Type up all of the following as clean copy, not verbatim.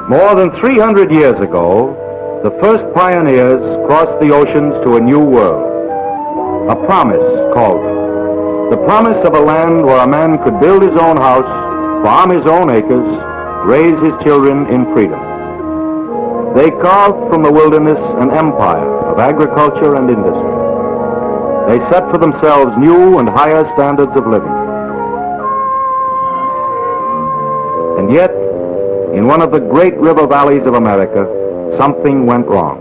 More than 300 years ago, the first pioneers crossed the oceans to a new world. A promise called it. The promise of a land where a man could build his own house, farm his own acres, raise his children in freedom. They carved from the wilderness an empire of agriculture and industry. They set for themselves new and higher standards of living. And yet, in one of the great river valleys of America, something went wrong.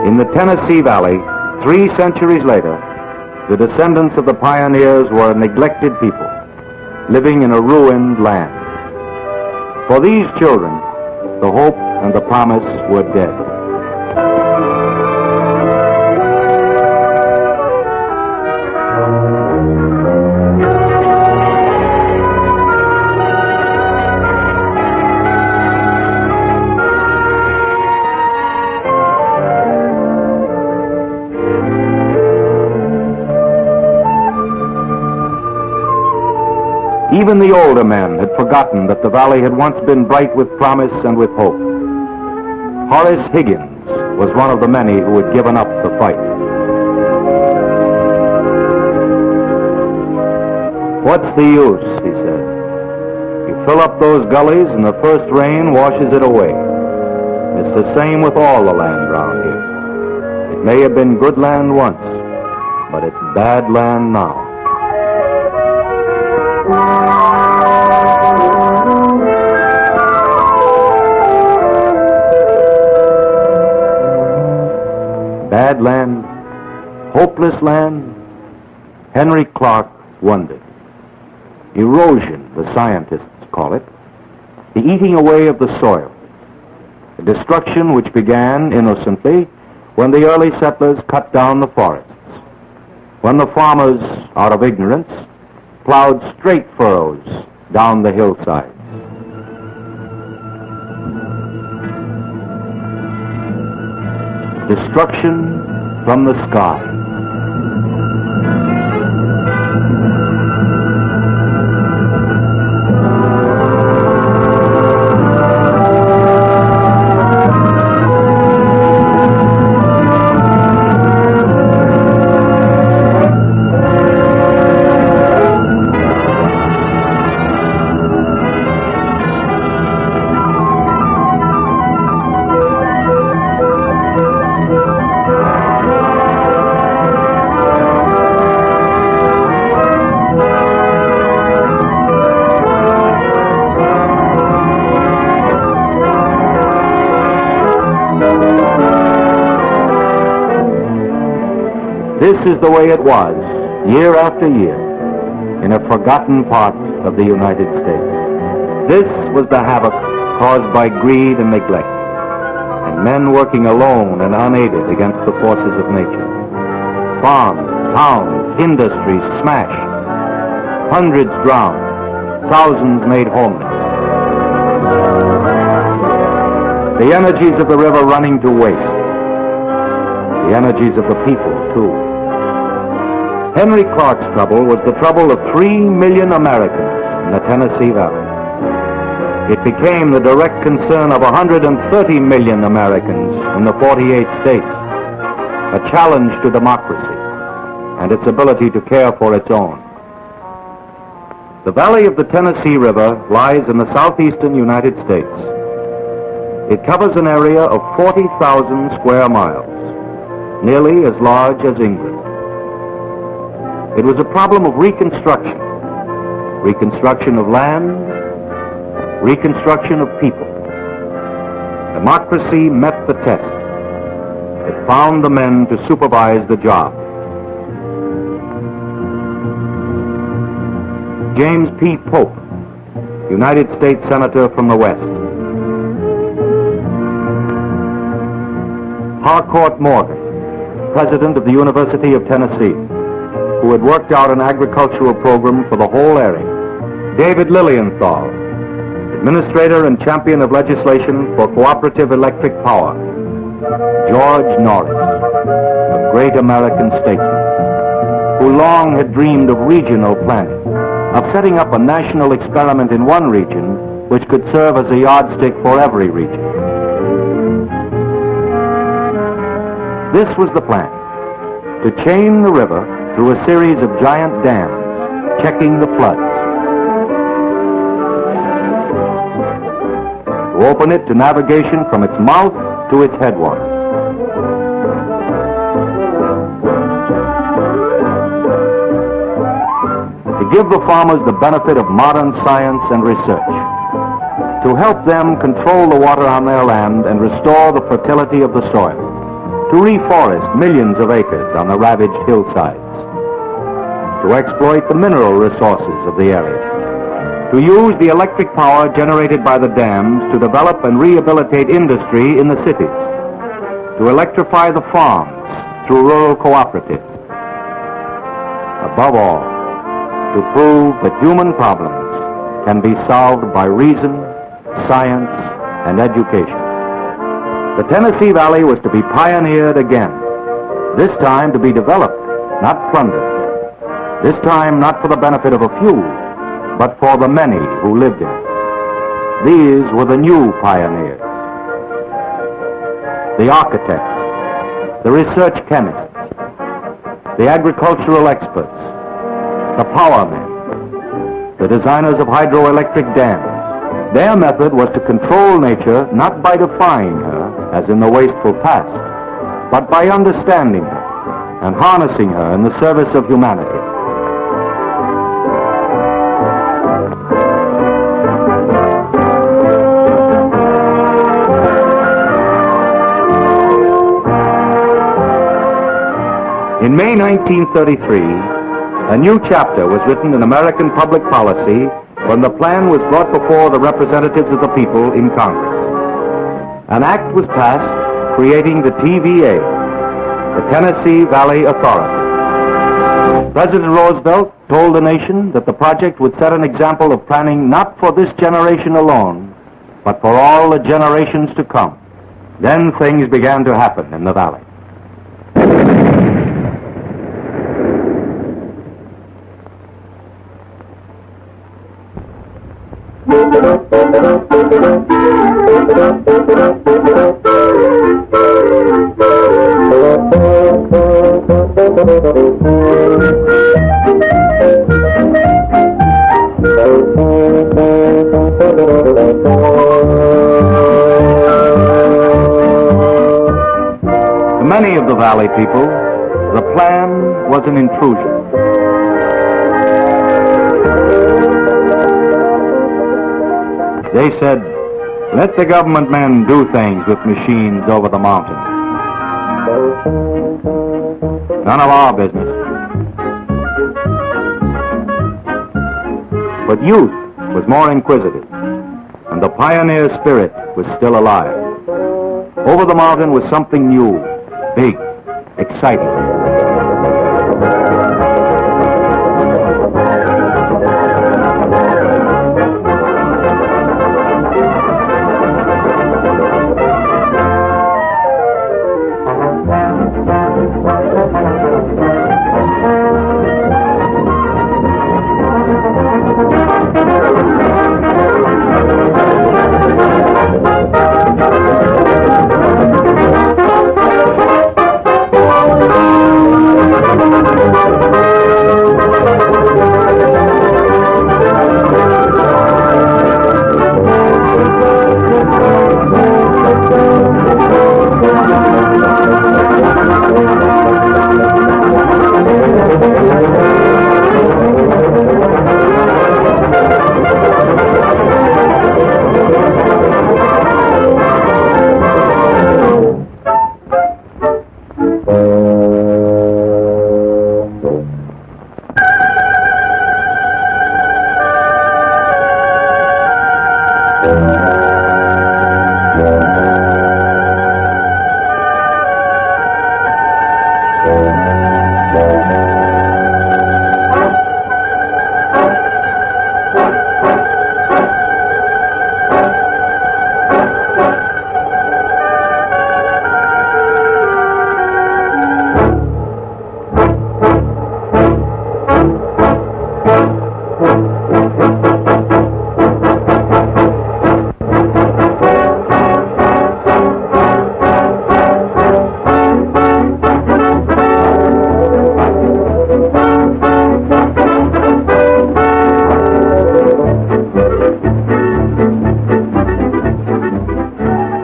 In the Tennessee Valley, 3 centuries later, the descendants of the pioneers were a neglected people, living in a ruined land. For these children, the hope and the promise were dead. Even the older men had forgotten that the valley had once been bright with promise and with hope. Horace Higgins was one of the many who had given up the fight. "What's the use?" he said. "You fill up those gullies and the first rain washes it away. It's the same with all the land round here. It may have been good land once, but it's bad land now." Bad land, hopeless land? Henry Clark wondered. Erosion, the scientists call it. The eating away of the soil. A destruction which began innocently when the early settlers cut down the forests. When the farmers, out of ignorance, plowed straight furrows down the hillsides. Destruction from the sky. This is the way it was, year after year, in a forgotten part of the United States. This was the havoc caused by greed and neglect, and men working alone and unaided against the forces of nature. Farms, towns, industries smashed, hundreds drowned, thousands made homeless. The energies of the river running to waste, the energies of the people, too. Henry Clark's trouble was the trouble of 3 million Americans in the Tennessee Valley. It became the direct concern of 130 million Americans in the 48 states, a challenge to democracy and its ability to care for its own. The valley of the Tennessee River lies in the southeastern United States. It covers an area of 40,000 square miles, nearly as large as England. It was a problem of reconstruction, reconstruction of land, reconstruction of people. Democracy met the test. It found the men to supervise the job. James P. Pope, United States Senator from the West. Harcourt Morgan, President of the University of Tennessee, who had worked out an agricultural program for the whole area. David Lilienthal, administrator and champion of legislation for cooperative electric power, George Norris, a great American statesman, who long had dreamed of regional planning, of setting up a national experiment in one region which could serve as a yardstick for every region. This was the plan, to chain the river through a series of giant dams, checking the floods. To open it to navigation from its mouth to its headwaters. To give the farmers the benefit of modern science and research. To help them control the water on their land and restore the fertility of the soil. To reforest millions of acres on the ravaged hillsides. To exploit the mineral resources of the area. To use the electric power generated by the dams to develop and rehabilitate industry in the cities. To electrify the farms through rural cooperatives. Above all, to prove that human problems can be solved by reason, science, and education. The Tennessee Valley was to be pioneered again, this time to be developed, not plundered. This time not for the benefit of a few, but for the many who lived in it. These were the new pioneers. The architects, the research chemists, the agricultural experts, the power men, the designers of hydroelectric dams. Their method was to control nature not by defying her, as in the wasteful past, but by understanding her and harnessing her in the service of humanity. In May 1933, a new chapter was written in American public policy when the plan was brought before the representatives of the people in Congress. An act was passed creating the TVA, the Tennessee Valley Authority. President Roosevelt told the nation that the project would set an example of planning not for this generation alone, but for all the generations to come. Then things began to happen in the valley. To many of the valley people, the plan was an intrusion. They said, let the government men do things with machines over the mountains. None of our business. But youth was more inquisitive, and the pioneer spirit was still alive. Over the mountain was something new, big, exciting.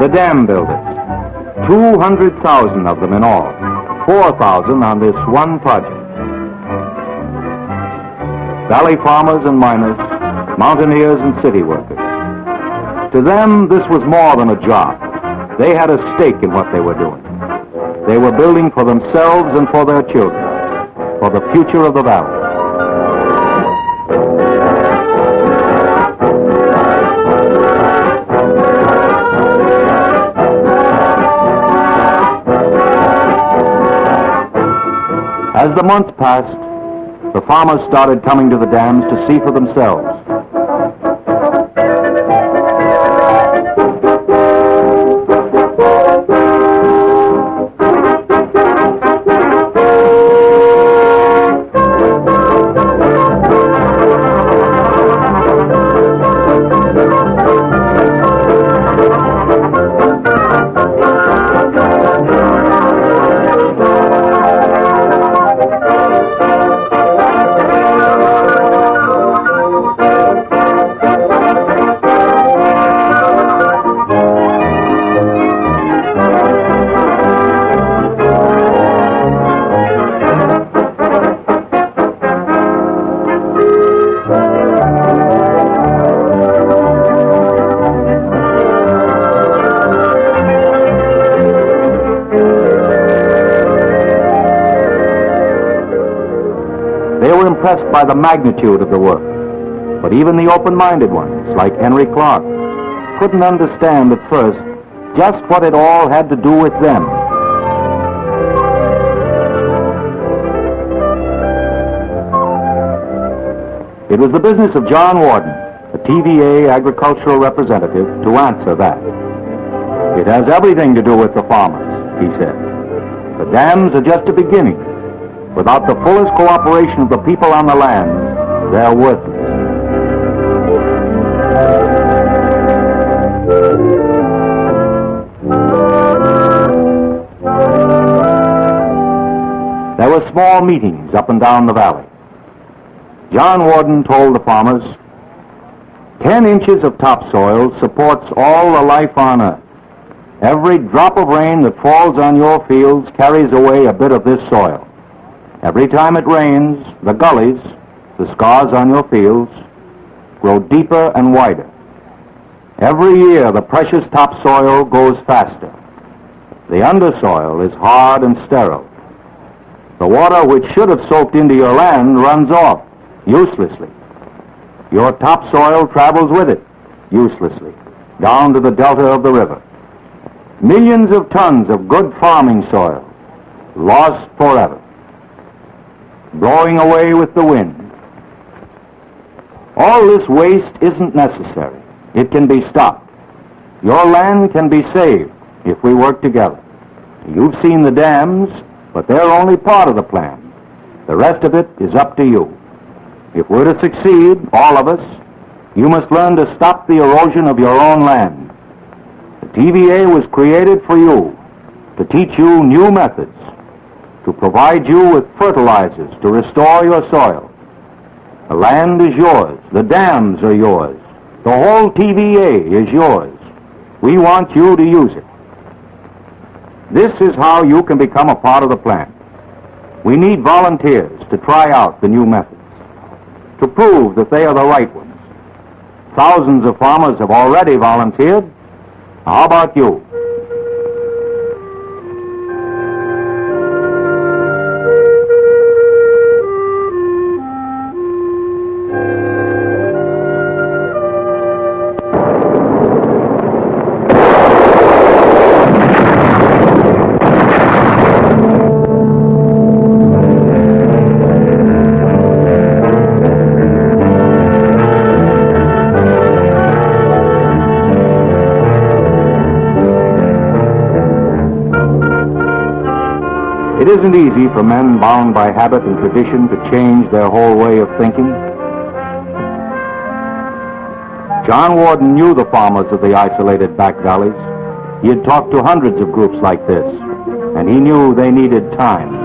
The dam builders, 200,000 of them in all, 4,000 on this one project. Valley farmers and miners, mountaineers and city workers. To them, this was more than a job. They had a stake in what they were doing. They were building for themselves and for their children, for the future of the valley. As the months passed, the farmers started coming to the dams to see for themselves. Impressed by the magnitude of the work, but even the open-minded ones, like Henry Clark, couldn't understand at first just what it all had to do with them. It was the business of John Warden, a TVA agricultural representative, to answer that. It has everything to do with the farmers, he said. The dams are just a beginning. Without the fullest cooperation of the people on the land, they're worthless. There were small meetings up and down the valley. John Warden told the farmers, 10 inches of topsoil supports all the life on earth. Every drop of rain that falls on your fields carries away a bit of this soil. Every time it rains, the gullies, the scars on your fields, grow deeper and wider. Every year, the precious topsoil goes faster. The undersoil is hard and sterile. The water which should have soaked into your land runs off, uselessly. Your topsoil travels with it, uselessly, down to the delta of the river. Millions of tons of good farming soil, lost forever, blowing away with the wind. All this waste isn't necessary. It can be stopped. Your land can be saved if we work together. You've seen the dams, but they're only part of the plan. The rest of it is up to you. If we're to succeed, all of us, you must learn to stop the erosion of your own land. The TVA was created for you, to teach you new methods, to provide you with fertilizers to restore your soil. The land is yours. The dams are yours. The whole TVA is yours. We want you to use it. This is how you can become a part of the plan. We need volunteers to try out the new methods, to prove that they are the right ones. Thousands of farmers have already volunteered. How about you? It isn't easy for men bound by habit and tradition to change their whole way of thinking. John Warden knew the farmers of the isolated back valleys. He had talked to hundreds of groups like this, and he knew they needed time.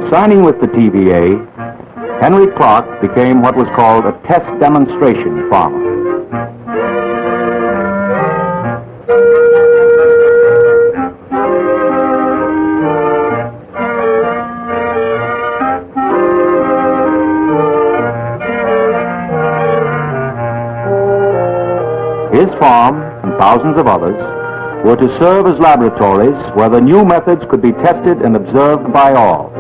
signing with the TVA, Henry Clark became what was called a test demonstration farmer. His farm, and thousands of others, were to serve as laboratories where the new methods could be tested and observed by all.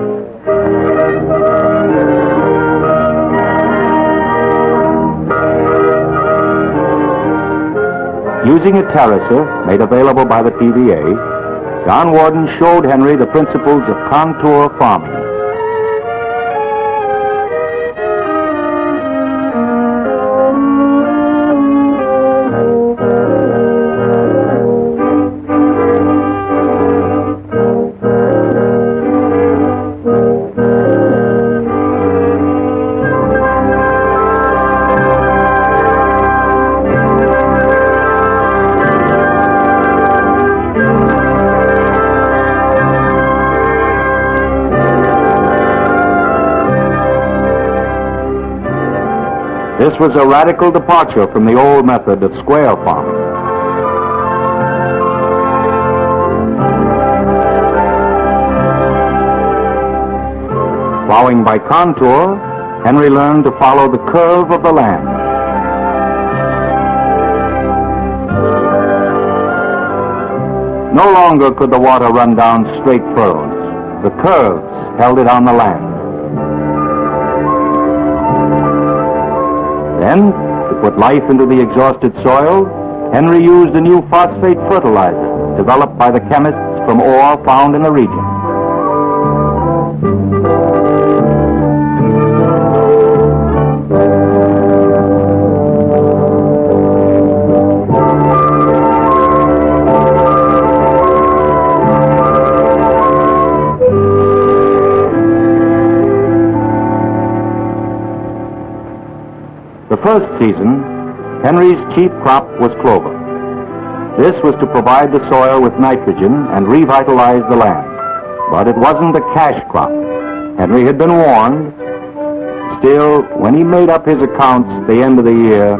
Using a terracer made available by the TVA, John Warden showed Henry the principles of contour farming. This was a radical departure from the old method of square farming. Plowing by contour, Henry learned to follow the curve of the land. No longer could the water run down straight furrows. The curves held it on the land. Then, to put life into the exhausted soil, Henry used a new phosphate fertilizer developed by the chemists from ore found in the region. The first season, Henry's chief crop was clover. This was to provide the soil with nitrogen and revitalize the land. But it wasn't a cash crop. Henry had been warned. Still, when he made up his accounts at the end of the year,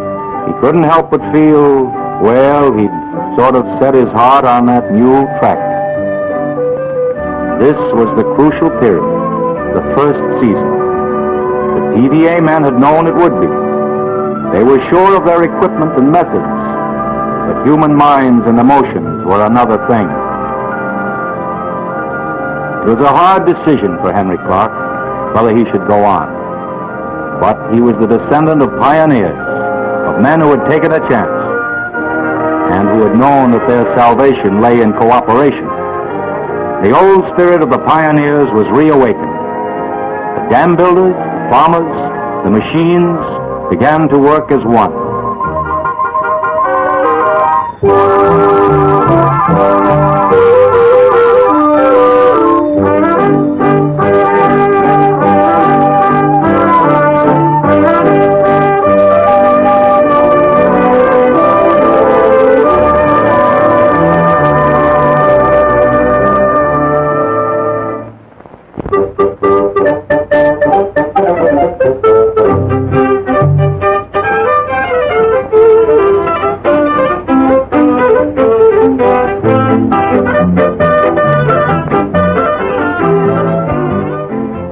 he couldn't help but feel, well, he'd sort of set his heart on that new tractor. This was the crucial period, the first season. The TVA men had known it would be. They were sure of their equipment and methods, but human minds and emotions were another thing. It was a hard decision for Henry Clark whether he should go on. But he was the descendant of pioneers, of men who had taken a chance, and who had known that their salvation lay in cooperation. The old spirit of the pioneers was reawakened. The dam builders, the farmers, the machines, began to work as one.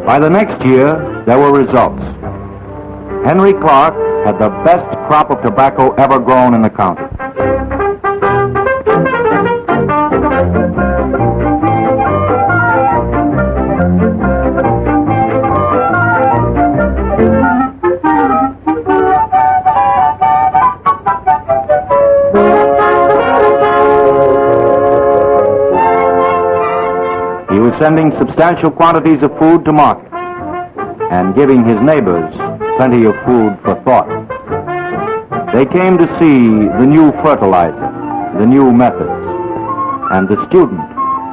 By the next year, there were results. Henry Clark had the best crop of tobacco ever grown in the county. He was sending substantial quantities of food to market and giving his neighbors plenty of food for thought. They came to see the new fertilizer, the new methods, and the student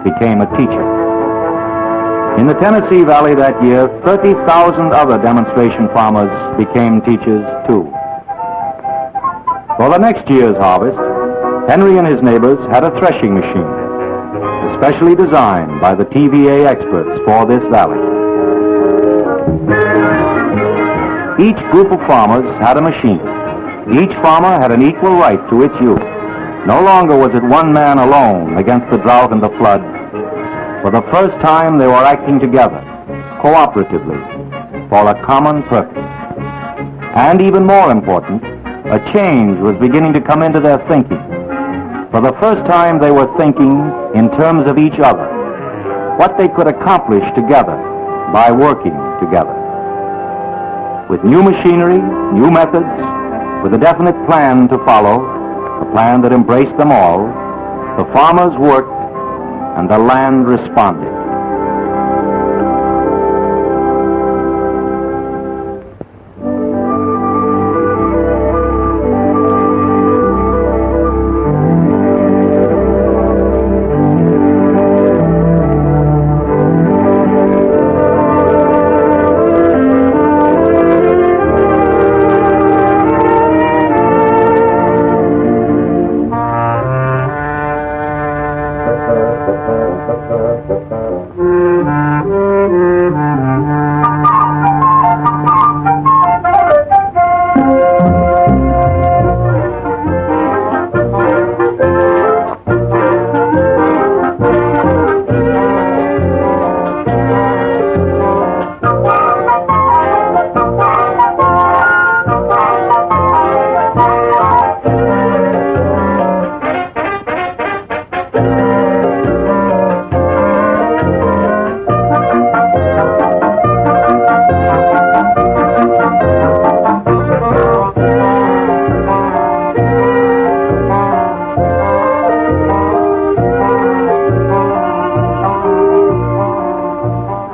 became a teacher. In the Tennessee Valley that year, 30,000 other demonstration farmers became teachers too. For the next year's harvest, Henry and his neighbors had a threshing machine, especially designed by the TVA experts for this valley. Each group of farmers had a machine. Each farmer had an equal right to its use. No longer was it one man alone against the drought and the flood. For the first time, they were acting together, cooperatively, for a common purpose. And even more important, a change was beginning to come into their thinking. For the first time, they were thinking in terms of each other, what they could accomplish together by working together. With new machinery, new methods, with a definite plan to follow, a plan that embraced them all, the farmers worked and the land responded.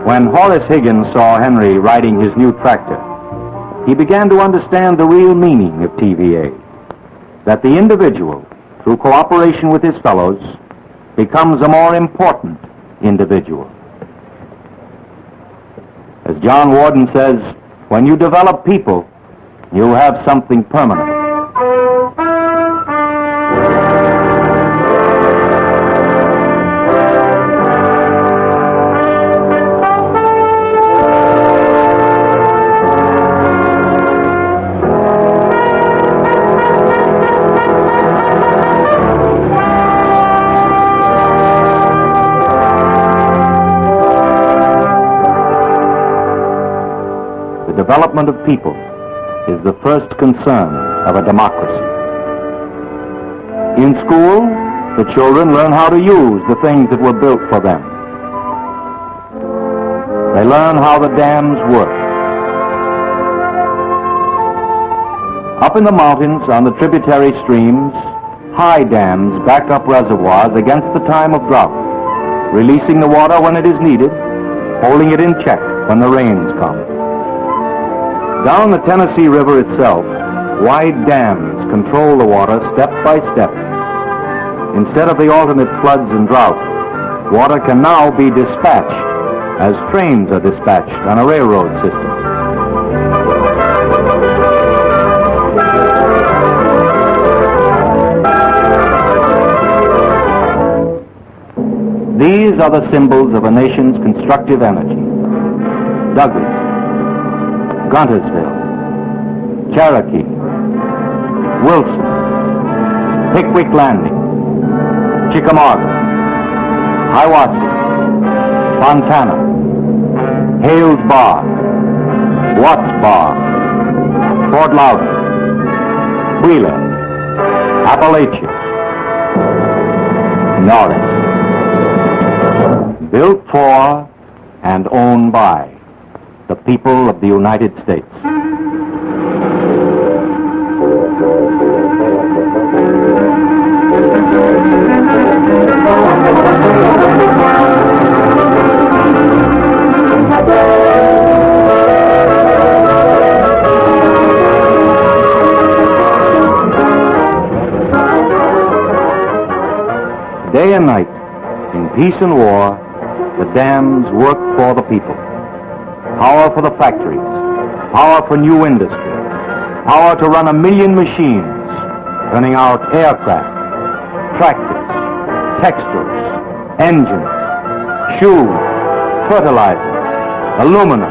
When Horace Higgins saw Henry riding his new tractor, he began to understand the real meaning of TVA, that the individual, through cooperation with his fellows, becomes a more important individual. As John Warden says, when you develop people, you have something permanent. The development of people is the first concern of a democracy. In school, the children learn how to use the things that were built for them. They learn how the dams work. Up in the mountains on the tributary streams, high dams back up reservoirs against the time of drought, releasing the water when it is needed, holding it in check when the rains come. Down the Tennessee River itself, wide dams control the water step by step. Instead of the alternate floods and drought, water can now be dispatched as trains are dispatched on a railroad system. These are the symbols of a nation's constructive energy. Douglas, Guntersville, Cherokee, Wilson, Pickwick Landing, Chickamauga, Hiwassee, Fontana, Hales Bar, Watts Bar, Fort Loudon, Wheeler, Appalachia, Norris. Built for and owned by the people of the United States. Day and night, in peace and war, the dams work for the people. Power for the factories, power for new industry, power to run 1 million machines, turning out aircraft, tractors, textiles, engines, shoes, fertilizers, aluminum,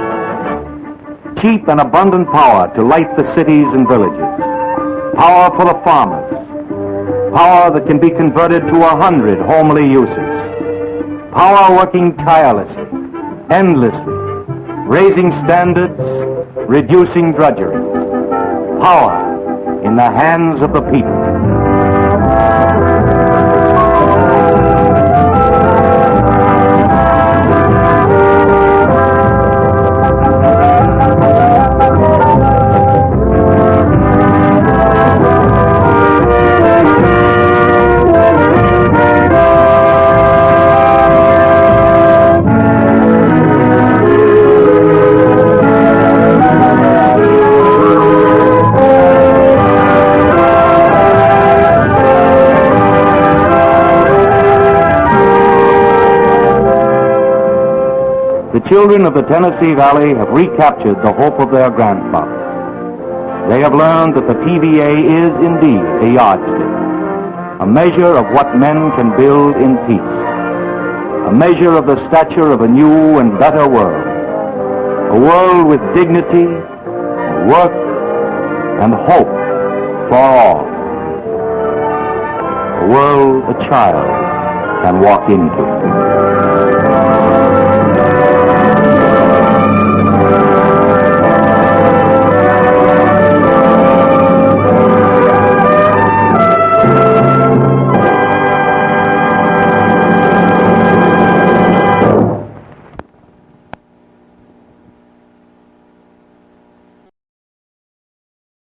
cheap and abundant power to light the cities and villages. Power for the farmers. Power that can be converted to 100 homely uses. Power working tirelessly, endlessly, raising standards, reducing drudgery. Power in the hands of the people. The children of the Tennessee Valley have recaptured the hope of their grandfathers. They have learned that the TVA is indeed a yardstick, a measure of what men can build in peace, a measure of the stature of a new and better world, a world with dignity, work, and hope for all, a world a child can walk into.